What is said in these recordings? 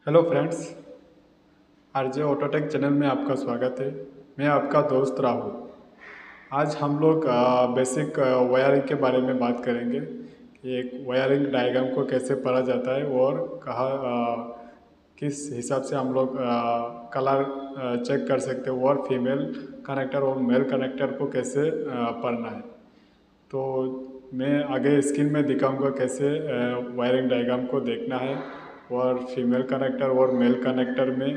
Hello friends, RJ Autotech channel में आपका स्वागत है। मैं आपका दोस्त राहुल। आज हम लोग बेसिक वायरिंग के बारे में बात करेंगे कि एक वायरिंग डायग्राम को कैसे पढ़ा जाता है और कहाँ किस हिसाब से हम लोग कलर चेक कर सकते हैं और फीमेल कनेक्टर और मेल कनेक्टर को कैसे पढ़ना है। तो मैं आगे स्क्रीन में दिखाऊंगा कैसे वायरिंग डायग्राम को देखना है और फीमेल कनेक्टर और मेल कनेक्टर में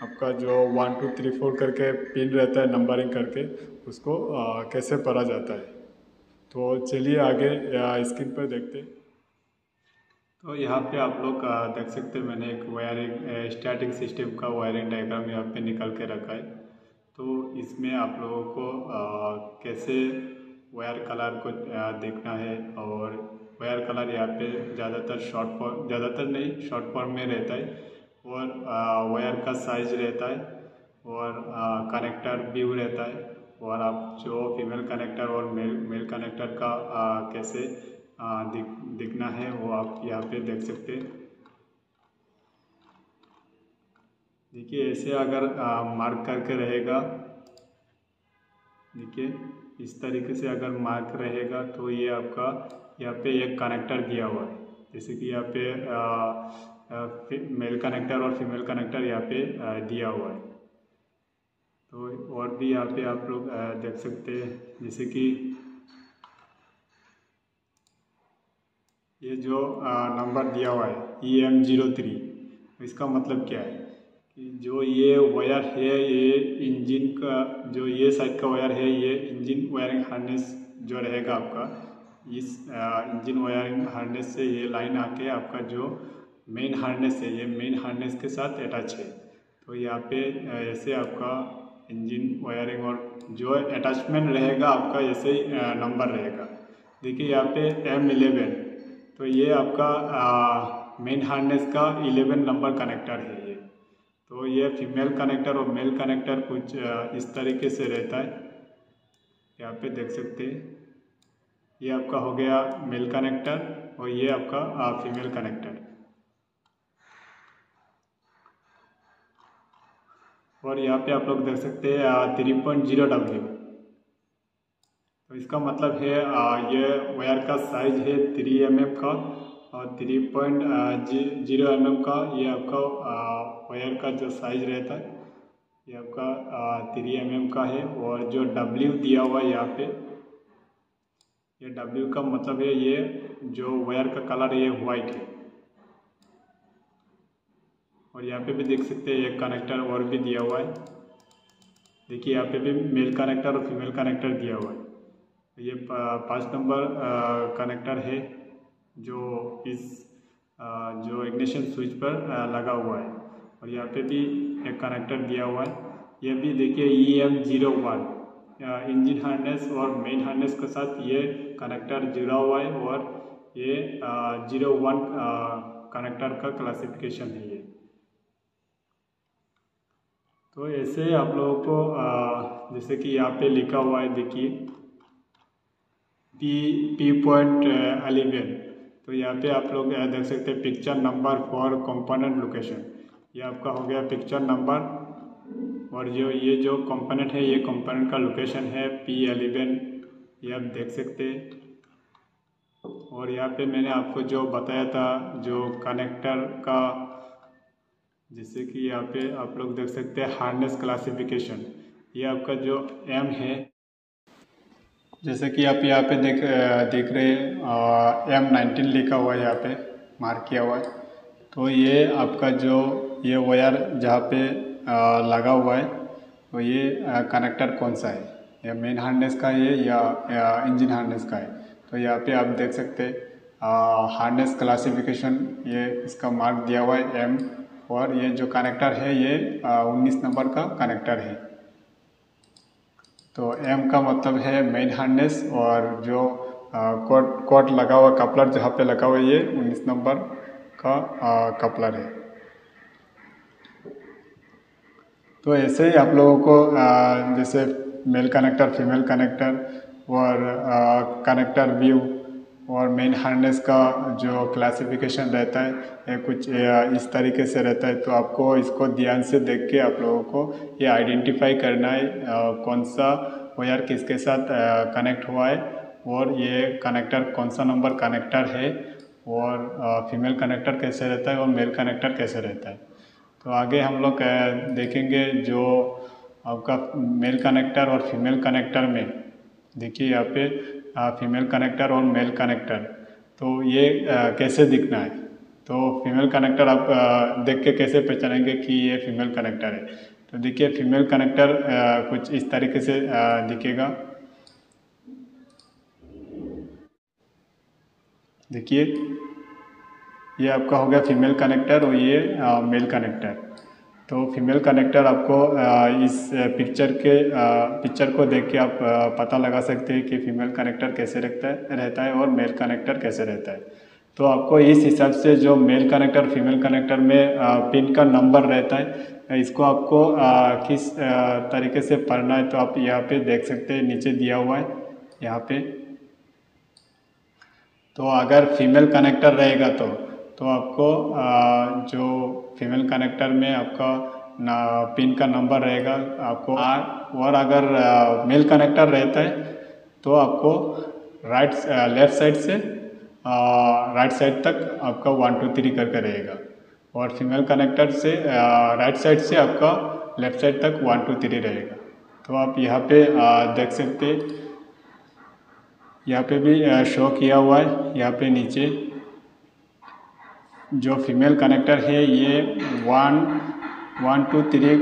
आपका जो 1 2 3 4 करके पिन रहता है नंबरिंग करके उसको कैसे पढ़ा जाता है। तो चलिए आगे स्क्रीन पर देखते हैं। तो यहाँ पे आप लोग देख सकते हैं, मैंने एक वायरिंग स्टैटिक सिस्टम का वायरिंग डायग्राम यहाँ पे निकल के रखा है। तो इसमें आप लोगों को कैसे वायर कलर को देखना है और वायर कलर यहाँ पे ज़्यादातर शॉर्ट फॉर्म में रहता है और वायर का साइज रहता है और कनेक्टर व्यू रहता है और आप जो फीमेल कनेक्टर और मेल कनेक्टर का कैसे दिखना है वो आप यहाँ पे देख सकते हैं। देखिए ऐसे अगर मार्क करके रहेगा, देखिए इस तरीके से अगर मार्क रहेगा तो ये आपका यहाँ पे एक कनेक्टर दिया हुआ है। जैसे कि यहाँ पे मेल कनेक्टर और फीमेल कनेक्टर यहाँ पे दिया हुआ है। तो और भी यहाँ पे आप लोग देख सकते हैं, जैसे कि ये जो नंबर दिया हुआ है EM03, इसका मतलब क्या है कि जो ये वायर है ये इंजन का, जो ये साइड का वायर है ये इंजन वायरिंग हार्नेस जो रहेगा आपका, इस इंजन वायरिंग हार्नेस से ये लाइन आके आपका जो मेन हार्नेस है ये मेन हार्नेस के साथ अटैच है। तो यहाँ पे ऐसे आपका इंजन वायरिंग और जो अटैचमेंट रहेगा आपका ऐसे नंबर रहेगा। देखिए यहाँ पे M11, तो ये आपका मेन हार्नेस का 11 नंबर कनेक्टर है ये। तो ये फीमेल कनेक्टर और मेल कनेक्टर कुछ इस तरीके से रहता है। यहाँ पे देख सकते हैं, ये आपका हो गया मेल कनेक्टर और ये आपका फीमेल कनेक्टर। और यहाँ पे आप लोग देख सकते हैं 3.0W। तो इसका मतलब है ये वायर का साइज है 3 mm का और 3.0 mm का ये आपका वायर का जो साइज रहता है ये आपका 3 mm का है। और जो W दिया हुआ है यहाँ पे, ये W का मतलब है ये जो वायर का कलर है ये वाइट है। और यहाँ पे भी देख सकते हैं एक कनेक्टर और भी दिया हुआ है। देखिए यहाँ पे भी मेल कनेक्टर और फीमेल कनेक्टर दिया हुआ है। ये 5 नंबर कनेक्टर है जो इस जो इग्निशन स्विच पर लगा हुआ है। और यहाँ पे भी एक कनेक्टर दिया हुआ है। ये भी देखिए EM01 इंजन हार्नेस और मेन हार्नेस के साथ ये कनेक्टर जुड़ा हुआ है और ये 01 कनेक्टर का क्लासिफिकेशन है ये। तो ऐसे आप लोगों को जैसे कि यहाँ पे लिखा हुआ है, देखिए P.11। तो यहाँ पे आप लोग देख सकते हैं picture number for component location, ये आपका हो गया पिक्चर नंबर। और जो ये जो कंपोनेंट है ये कंपोनेंट का लोकेशन है P11, ये आप देख सकते हैं। और यहाँ पे मैंने आपको जो बताया था जो कनेक्टर का, जैसे कि यहाँ पे आप लोग देख सकते हैं हार्नेस क्लासिफिकेशन, ये आपका जो M है, जैसे कि आप यहाँ पे देख रहे हैं M19 लिखा हुआ है, यहाँ पे मार्क किया हुआ है। तो ये आपका जो ये वायर जहाँ पे लगा हुआ है तो ये कनेक्टर कौन सा है, या मेन हार्नेस का है या इंजन हार्नेस का है। तो यहाँ पे आप देख सकते हैं हार्नेस क्लासिफिकेशन, ये इसका मार्क दिया हुआ है M। और ये जो कनेक्टर है ये 19 नंबर का कनेक्टर है। तो M का मतलब है मेन हार्नेस और जो कोट लगा हुआ कपलर जहाँ पे लगा हुआ है ये 19 नंबर का कपलर है। तो ऐसे ही आप लोगों को जैसे मेल कनेक्टर, फीमेल कनेक्टर और कनेक्टर व्यू और मेन हार्नेस का जो क्लासिफिकेशन रहता है कुछ इस तरीके से रहता है। तो आपको इसको ध्यान से देख के आप लोगों को ये आइडेंटिफाई करना है कौन सा वायर किसके साथ कनेक्ट हुआ है और ये कनेक्टर कौन सा नंबर कनेक्टर है और फीमेल कनेक्टर कैसे रहता है और मेल कनेक्टर कैसे रहता है। तो आगे हम लोग देखेंगे जो आपका मेल कनेक्टर और फीमेल कनेक्टर में देखिए यहाँ पे फीमेल कनेक्टर और मेल कनेक्टर तो ये कैसे दिखना है। तो फीमेल कनेक्टर आप देख के कैसे पहचानेंगे कि ये फीमेल कनेक्टर है। तो देखिए फीमेल कनेक्टर कुछ इस तरीके से दिखेगा। देखिए ये आपका हो गया फीमेल कनेक्टर और ये मेल कनेक्टर। तो फीमेल कनेक्टर आपको इस पिक्चर को देख के आप पता लगा सकते हैं कि फीमेल कनेक्टर कैसे रहता है और मेल कनेक्टर कैसे रहता है। तो आपको इस हिसाब से जो मेल कनेक्टर फीमेल कनेक्टर में पिन का नंबर रहता है इसको आपको किस तरीके से पढ़ना है तो आप यहाँ पे देख सकते हैं, नीचे दिया हुआ है यहाँ पे। तो अगर फीमेल कनेक्टर रहेगा तो आपको जो फीमेल कनेक्टर में आपका पिन का नंबर रहेगा आपको और अगर मेल कनेक्टर रहता है तो आपको लेफ्ट साइड से राइट साइड तक आपका 1 2 3 करके रहेगा और फीमेल कनेक्टर से राइट साइड से आपका लेफ्ट साइड तक 1 2 3 रहेगा। तो आप यहाँ पे देख सकते हैं, यहाँ पे भी शो किया हुआ है। यहाँ पे नीचे जो फीमेल कनेक्टर है ये 1 2 3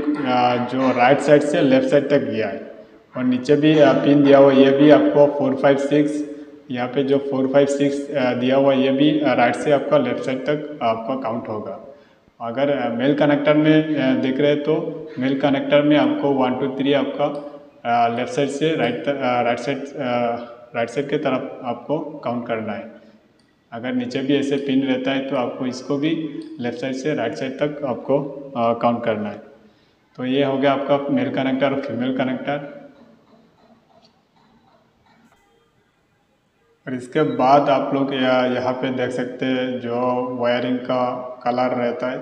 जो राइट साइड से लेफ्ट साइड तक गया है और नीचे भी पिन दिया हुआ ये भी आपको 4 5 6 यहाँ पे जो 4 5 6 दिया हुआ ये भी राइट से आपका लेफ्ट साइड तक आपका काउंट होगा। अगर मेल कनेक्टर में देख रहे हैं तो मेल कनेक्टर में आपको 1 2 3 आपका लेफ्ट साइड से राइट साइड के तरफ आपको काउंट करना है। अगर नीचे भी ऐसे पिन रहता है तो आपको इसको भी लेफ्ट साइड से राइट साइड तक आपको काउंट करना है। तो ये हो गया आपका मेल कनेक्टर और फीमेल कनेक्टर। और इसके बाद आप लोग यहाँ पे देख सकते हैं जो वायरिंग का कलर रहता है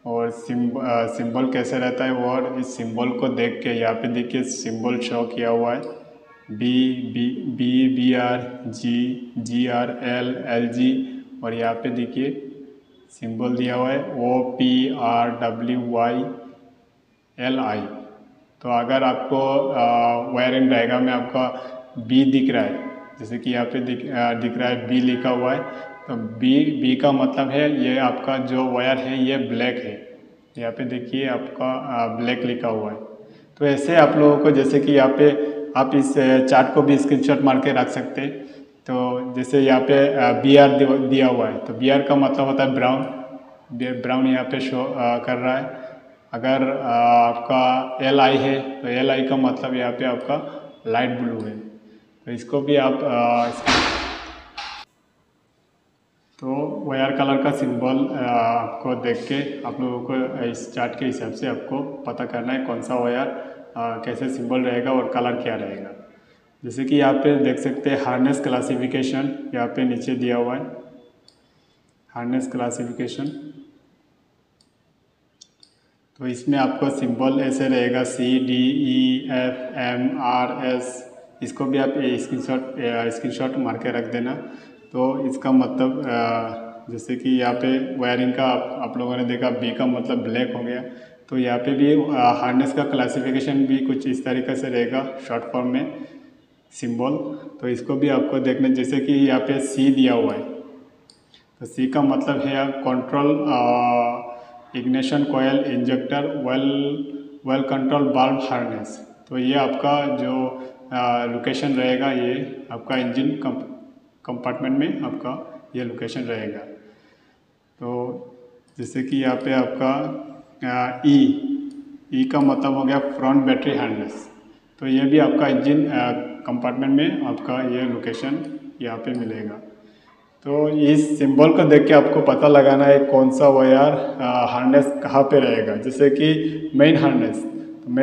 और सिंबल कैसे रहता है और इस सिंबल को देख के यहाँ पे देखिए सिंबल शो किया हुआ है B R G R L G और यहाँ पे देखिए सिंबल दिया हुआ है OPRWYLI। तो अगर आपको वायरिंग डायग्राम में आपका बी दिख रहा है जैसे कि यहाँ पे दिख रहा है बी लिखा हुआ है तो बी का मतलब है ये आपका जो वायर है ये ब्लैक है। यहाँ पे देखिए आपका ब्लैक लिखा हुआ है। तो ऐसे आप लोगों को जैसे कि यहाँ पे आप इस चार्ट को भी स्क्रीनशॉट मार के रख सकते हैं। तो जैसे यहाँ पे BR दिया हुआ है तो BR का मतलब होता है ब्राउन यहाँ पे शो कर रहा है। अगर आपका LI है तो LI का मतलब यहाँ पे आपका लाइट ब्लू है। तो इसको भी आप तो वायर कलर का सिंबल आपको देख के आप लोगों को इस चार्ट के हिसाब से आपको पता करना है कौन सा वायर कैसे सिंबल रहेगा और कलर क्या रहेगा। जैसे कि यहाँ पे देख सकते हैं हार्नेस क्लासिफिकेशन यहाँ पे नीचे दिया हुआ है हार्नेस क्लासिफिकेशन। तो इसमें आपको सिंबल ऐसे रहेगा CDEFMRS। इसको भी आप स्क्रीनशॉट मार के रख देना। तो इसका मतलब जैसे कि यहाँ पे वायरिंग का आप लोगों ने देखा बी का मतलब ब्लैक हो गया तो यहाँ पे भी हार्नेस का क्लासिफिकेशन भी कुछ इस तरीके से रहेगा शॉर्ट फॉर्म में सिंबल। तो इसको भी आपको देखना जैसे कि यहाँ पे C दिया हुआ है तो C का मतलब है control ignition coil injector well control बाल्ब हार्नेस। तो ये आपका जो लोकेशन रहेगा ये आपका इंजन कंपार्टमेंट में आपका ये लोकेशन रहेगा। तो जैसे कि यहाँ पे आपका ई का मतलब हो गया फ्रंट बैटरी हार्नेस। तो ये भी आपका इंजन कंपार्टमेंट में आपका ये लोकेशन यहाँ पे मिलेगा। तो इस सिंबल को देख के आपको पता लगाना है कौन सा वायर हार्नेस कहाँ पे रहेगा। जैसे कि मेन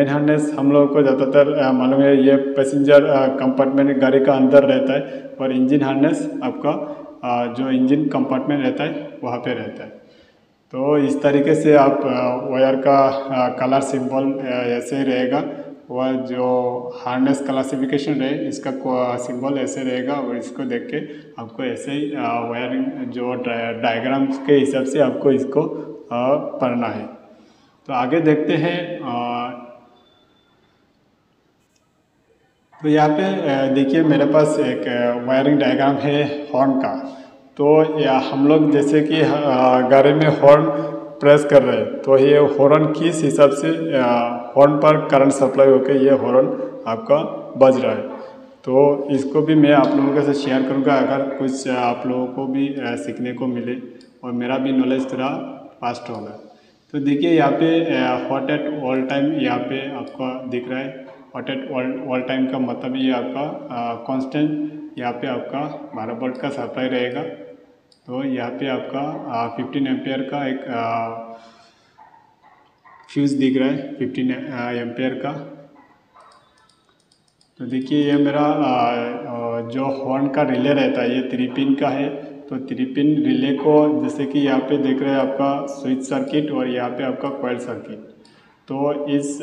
हार्नेस हम लोगों को ज़्यादातर मालूम है ये पैसेंजर कंपार्टमेंट गाड़ी का अंदर रहता है और इंजन हार्नेस आपका जो इंजन कंपार्टमेंट रहता है वहाँ पे रहता है। तो इस तरीके से आप वायर का कलर सिंबल ऐसे ही रहेगा, वह जो हार्नेस क्लासिफिकेशन रहे इसका सिंबल ऐसे रहेगा, और इसको देख के आपको ऐसे ही वायरिंग जो डायग्राम्स के हिसाब से आपको इसको पढ़ना है। तो आगे देखते हैं। तो यहाँ पे देखिए मेरे पास एक वायरिंग डायग्राम है हॉर्न का। तो या हम लोग जैसे कि गाड़ी में हॉर्न प्रेस कर रहे हैं, तो ये हॉर्न किस हिसाब से हॉर्न पर करंट सप्लाई होकर ये हॉर्न आपका बज रहा है। तो इसको भी मैं आप लोगों के साथ शेयर करूँगा, अगर कुछ आप लोगों को भी सीखने को मिले और मेरा भी नॉलेज थोड़ा फास्ट होगा। तो देखिए यहाँ पे हॉट एट ऑल टाइम यहाँ पे आपका दिख रहा है। हॉट एट ऑल टाइम का मतलब ये आपका कांस्टेंट यहाँ पे आपका 12 वोल्ट का सप्लाई रहेगा। तो यहाँ पे आपका 15 एम्पियर का एक फ्यूज़ दिख रहा है 15 एम्पियर का। तो देखिए ये मेरा जो हॉर्न का रिले रहता है ये 3 पिन का है। तो 3 पिन रिले को जैसे कि यहाँ पे देख रहे हैं आपका स्विच सर्किट और यहाँ पे आपका कॉइल सर्किट। तो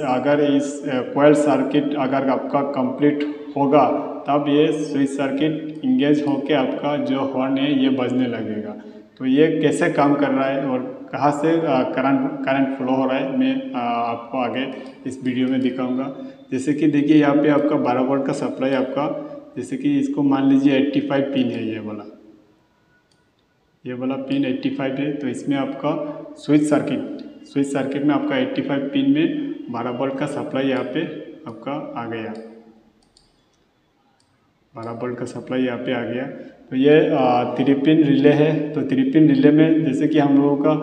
अगर इस कॉइल सर्किट अगर आपका कंप्लीट होगा तब ये स्विच सर्किट इंगेज होके आपका जो हॉर्न है ये बजने लगेगा। तो ये कैसे काम कर रहा है और कहाँ से करंट फ्लो हो रहा है मैं आपको आगे इस वीडियो में दिखाऊंगा। जैसे कि देखिए यहाँ पे आपका 12 वोल्ट का सप्लाई आपका, जैसे कि इसको मान लीजिए 85 पिन है, ये वाला पिन 85 है। तो इसमें आपका स्विच सर्किट में आपका 85 पिन में 12 वोल्ट का सप्लाई यहाँ पे आपका आ गया, 12 वोल्ट का सप्लाई यहाँ पे आ गया। तो ये 3 पिन रिले है। तो 3 पिन रिले में जैसे कि हम लोगों का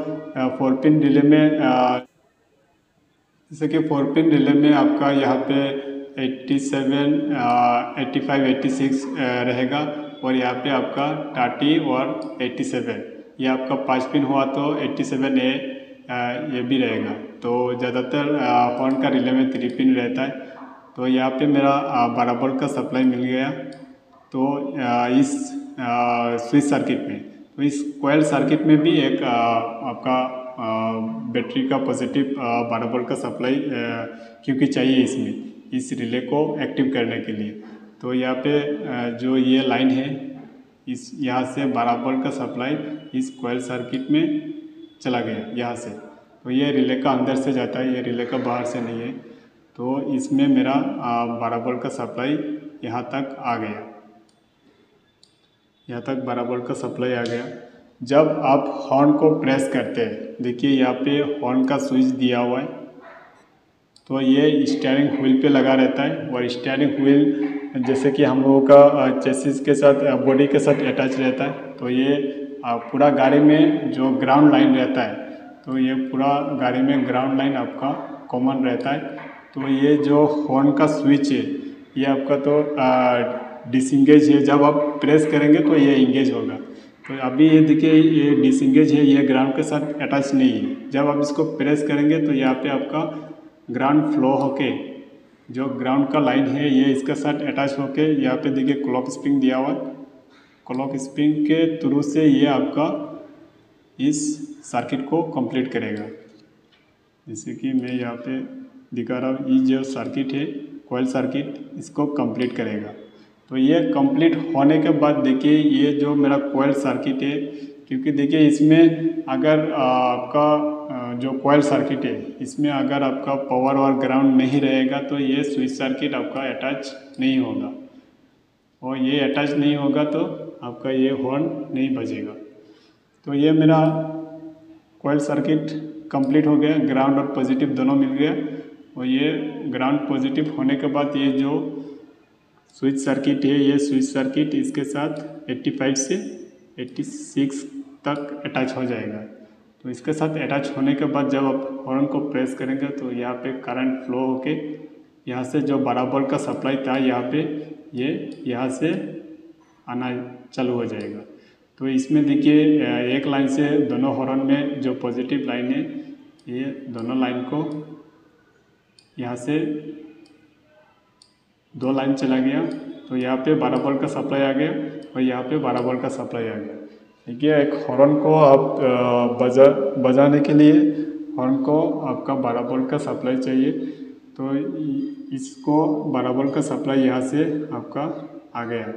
4 पिन रिले में जैसे कि 4 पिन रिले में आपका यहाँ पे 87, 85, 86 रहेगा, और यहाँ पे आपका 30 और 87, ये आपका 5 पिन हुआ तो 87A ये भी रहेगा। तो ज़्यादातर हॉर्न का रिले में 3 पिन रहता है। तो यहाँ पे मेरा 12 वोल्ट का सप्लाई मिल गया। तो इस स्विच सर्किट में, तो इस कॉइल सर्किट में भी एक आपका बैटरी का पॉजिटिव 12 वोल्ट का सप्लाई क्योंकि चाहिए इसमें इस रिले को एक्टिव करने के लिए। तो यहाँ पे जो ये लाइन है इस यहाँ से 12 वोल्ट का सप्लाई इस कॉइल सर्किट में चला गया यहाँ से। तो ये रिले का अंदर से जाता है, ये रिले का बाहर से नहीं है। तो इसमें मेरा 12 वोल्ट का सप्लाई यहाँ तक आ गया, यहाँ तक 12 वोल्ट का सप्लाई आ गया। जब आप हॉर्न को प्रेस करते हैं, देखिए यहाँ पे हॉर्न का स्विच दिया हुआ है। तो ये स्टीयरिंग व्हील पे लगा रहता है, और स्टीयरिंग व्हील जैसे कि हम लोगों का चेसिस के साथ बॉडी के साथ अटैच रहता है। तो ये पूरा गाड़ी में जो ग्राउंड लाइन रहता है, तो ये पूरा गाड़ी में ग्राउंड लाइन आपका कॉमन रहता है। तो ये जो हॉर्न का स्विच है ये आपका तो डिसंगेज है, जब आप प्रेस करेंगे तो ये इंगेज होगा। तो अभी ये देखिए ये डिसंगेज है, ये ग्राउंड के साथ अटैच नहीं है। जब आप इसको प्रेस करेंगे तो यहाँ पे आपका ग्राउंड फ्लो होके जो ग्राउंड का लाइन है ये इसके साथ अटैच होके यहाँ पे देखिए क्लॉक स्प्रिंग दिया हुआ है। क्लॉक स्प्रिंग के थ्रू से ये आपका इस सर्किट को कंप्लीट करेगा। जैसे कि मैं यहाँ पे दिखा रहा हूँ, ये जो सर्किट है कॉइल सर्किट इसको कंप्लीट करेगा। तो ये कंप्लीट होने के बाद देखिए ये जो मेरा कॉइल सर्किट है, क्योंकि देखिए इसमें अगर आपका जो कॉइल सर्किट है इसमें अगर आपका पावर और ग्राउंड नहीं रहेगा तो ये स्विच सर्किट आपका अटैच नहीं होगा, और ये अटैच नहीं होगा तो आपका ये हॉर्न नहीं बजेगा। तो ये मेरा कॉइल सर्किट कंप्लीट हो गया, ग्राउंड और पॉजिटिव दोनों मिल गया। और ये ग्राउंड पॉजिटिव होने के बाद ये जो स्विच सर्किट है ये स्विच सर्किट इसके साथ 85 से 86 तक अटैच हो जाएगा। तो इसके साथ अटैच होने के बाद जब आप हॉर्न को प्रेस करेंगे तो यहाँ पे करंट फ्लो होके यहाँ से जो 12 वोल्ट का सप्लाई था यहाँ पे ये यहाँ से आना चालू हो जाएगा। तो इसमें देखिए एक लाइन से दोनों हॉर्न में जो पॉजिटिव लाइन है ये दोनों लाइन को यहाँ से 2 लाइन चला गया, तो यहाँ पे 12 वोल्ट का सप्लाई आ गया और यहाँ पे 12 वोल्ट का सप्लाई आ गया। देखिए एक हॉर्न को आप बजाने के लिए हॉर्न को आपका 12 वोल्ट का सप्लाई चाहिए, तो इसको 12 वोल्ट का सप्लाई यहाँ से आपका आ गया।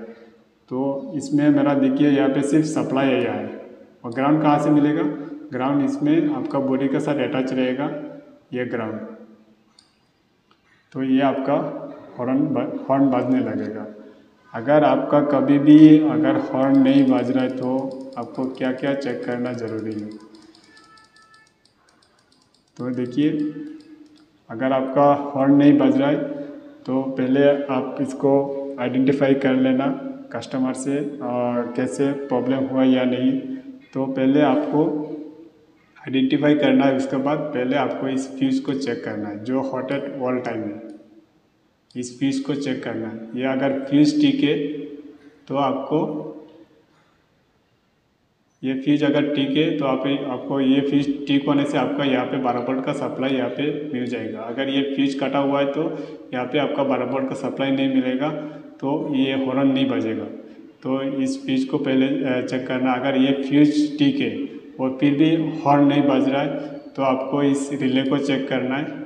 तो इसमें मेरा देखिए यहाँ पे सिर्फ सप्लाई आया है और ग्राउंड कहाँ से मिलेगा, ग्राउंड इसमें आपका बॉडी के साथ अटैच रहेगा ये ग्राउंड। तो ये आपका हॉर्न बाजने लगेगा। अगर आपका कभी भी अगर हॉर्न नहीं बाज रहा है तो आपको क्या क्या चेक करना ज़रूरी है। तो देखिए अगर आपका हॉर्न नहीं बज रहा है तो पहले आप इसको आइडेंटिफाई कर लेना कस्टमर से कैसे प्रॉब्लम हुआ या नहीं। तो पहले आपको आइडेंटिफाई करना है, उसके बाद पहले आपको इस फ्यूज़ को चेक करना है जो हॉट एट ऑल टाइम है, इस फ्यूज़ को चेक करना है। ये अगर फ्यूज़ ठीक है तो ये फ्यूज अगर ठीक है तो आपको ये फ्यूज ठीक होने से आपका यहाँ पे 12 वोल्ट का सप्लाई यहाँ पे मिल जाएगा। अगर ये फ्यूज कटा हुआ है तो यहाँ पे आपका 12 वोल्ट का सप्लाई नहीं मिलेगा, तो ये हॉर्न नहीं बजेगा। तो इस फ्यूज को पहले चेक करना। अगर ये फ्यूज ठीक है और फिर भी हॉर्न नहीं बज रहा है तो आपको इस रिले को चेक करना है।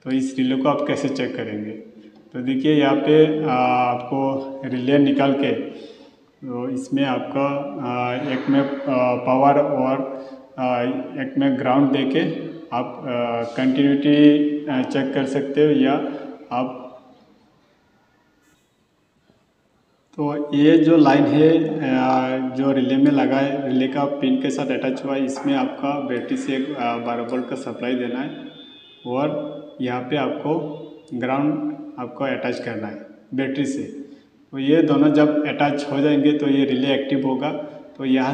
तो इस रिले को आप कैसे चेक करेंगे, तो देखिए यहाँ पे आपको रिले निकाल के तो इसमें आपका एक में पावर और एक में ग्राउंड देके आप कंटिन्यूटी चेक कर सकते हो या आप। तो ये जो लाइन है जो रिले में लगा है, रिले का पिन के साथ अटैच हुआ है, इसमें आपका बैटरी से 12 वोल्ट का सप्लाई देना है और यहाँ पे आपको ग्राउंड आपको अटैच करना है बैटरी से। तो ये दोनों जब अटैच हो जाएंगे तो ये रिले एक्टिव होगा। तो यहाँ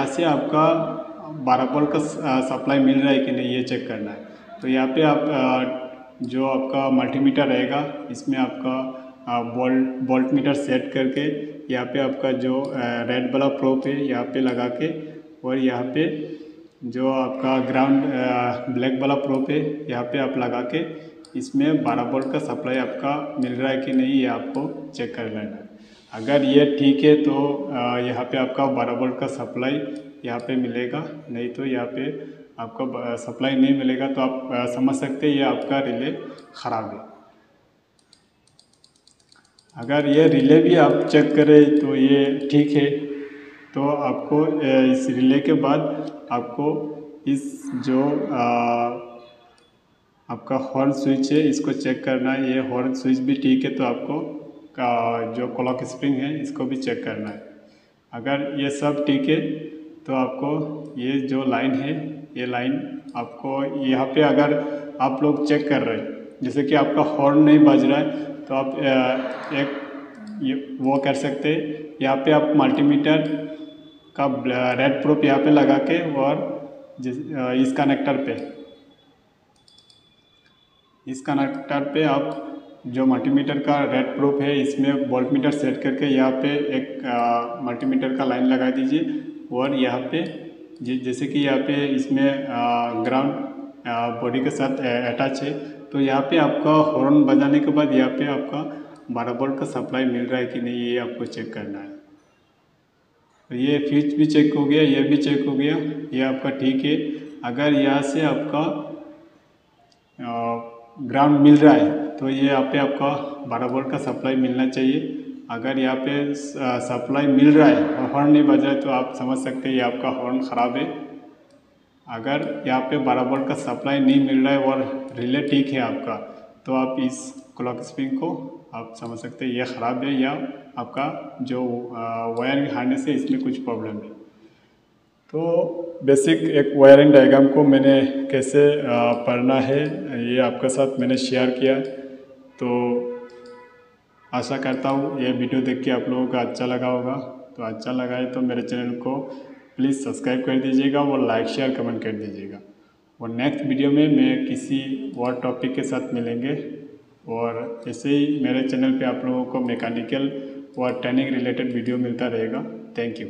से आपका 12 वोल्ट का सप्लाई मिल रहा है कि नहीं ये चेक करना है। तो यहाँ पे आप जो आपका मल्टीमीटर रहेगा इसमें आपका वोल्ट मीटर सेट करके यहाँ पे आपका जो रेड वाला प्रोब है यहाँ पे लगा के और यहाँ पे जो आपका ग्राउंड ब्लैक वाला प्रोब है यहाँ पे आप लगा के इसमें 12 वोल्ट का सप्लाई आपका मिल रहा है कि नहीं ये आपको चेक कर लेना है। अगर ये ठीक है तो यहाँ पे आपका 12 वोल्ट का सप्लाई यहाँ पे मिलेगा, नहीं तो यहाँ पे आपका सप्लाई नहीं मिलेगा। तो आप समझ सकते हैं ये आपका रिले ख़राब है। अगर ये रिले भी आप चेक करें तो ये ठीक है, तो आपको इस रिले के बाद आपको इस जो आपका हॉर्न स्विच है इसको चेक करना है। ये हॉर्न स्विच भी ठीक है तो आपको जो क्लॉक स्प्रिंग है इसको भी चेक करना है। अगर ये सब ठीक है तो आपको ये जो लाइन है ये लाइन आपको यहाँ पे अगर आप लोग चेक कर रहे हैं जैसे कि आपका हॉर्न नहीं बज रहा है तो आप ये वो कर सकते हैं। यहाँ पे आप मल्टीमीटर का रेड प्रोब यहाँ पे लगा के और इस कनेक्टर पे आप जो मल्टीमीटर का रेड प्रोब है इसमें वोल्ट मीटर सेट करके यहाँ पे एक मल्टीमीटर का लाइन लगा दीजिए और यहाँ पे जैसे कि यहाँ पे इसमें ग्राउंड बॉडी के साथ अटैच है, तो यहाँ पे आपका हॉर्न बजाने के बाद यहाँ पे आपका 12 वोल्ट का सप्लाई मिल रहा है कि नहीं ये आपको चेक करना है। तो ये फ्यूज भी चेक हो गया, ये भी चेक हो गया, ये आपका ठीक है। अगर यहाँ से आपका ग्राउंड मिल रहा है तो ये यहाँ पे आपका 12 वोल्ट का सप्लाई मिलना चाहिए। अगर यहाँ पे सप्लाई मिल रहा है और हॉर्न नहीं बज रहा है तो आप समझ सकते हैं ये आपका हॉर्न ख़राब है। अगर यहाँ पे 12 वोल्ट का सप्लाई नहीं मिल रहा है और रिले ठीक है आपका, तो आप इस क्लॉक स्प्रिंग को आप समझ सकते हैं ये ख़राब है या आपका जो वायरिंग हार्नेस है इसमें कुछ प्रॉब्लम है। तो बेसिक एक वायरिंग डायग्राम को मैंने कैसे पढ़ना है ये आपके साथ मैंने शेयर किया। तो आशा करता हूँ ये वीडियो देख के आप लोगों को अच्छा लगा होगा। तो अच्छा लगा है तो मेरे चैनल को प्लीज़ सब्सक्राइब कर दीजिएगा और लाइक शेयर कमेंट कर दीजिएगा। और नेक्स्ट वीडियो में मैं किसी और टॉपिक के साथ मिलेंगे। और ऐसे ही मेरे चैनल पे आप लोगों को मैकेनिकल और ट्रेनिंग रिलेटेड वीडियो मिलता रहेगा। Thank you.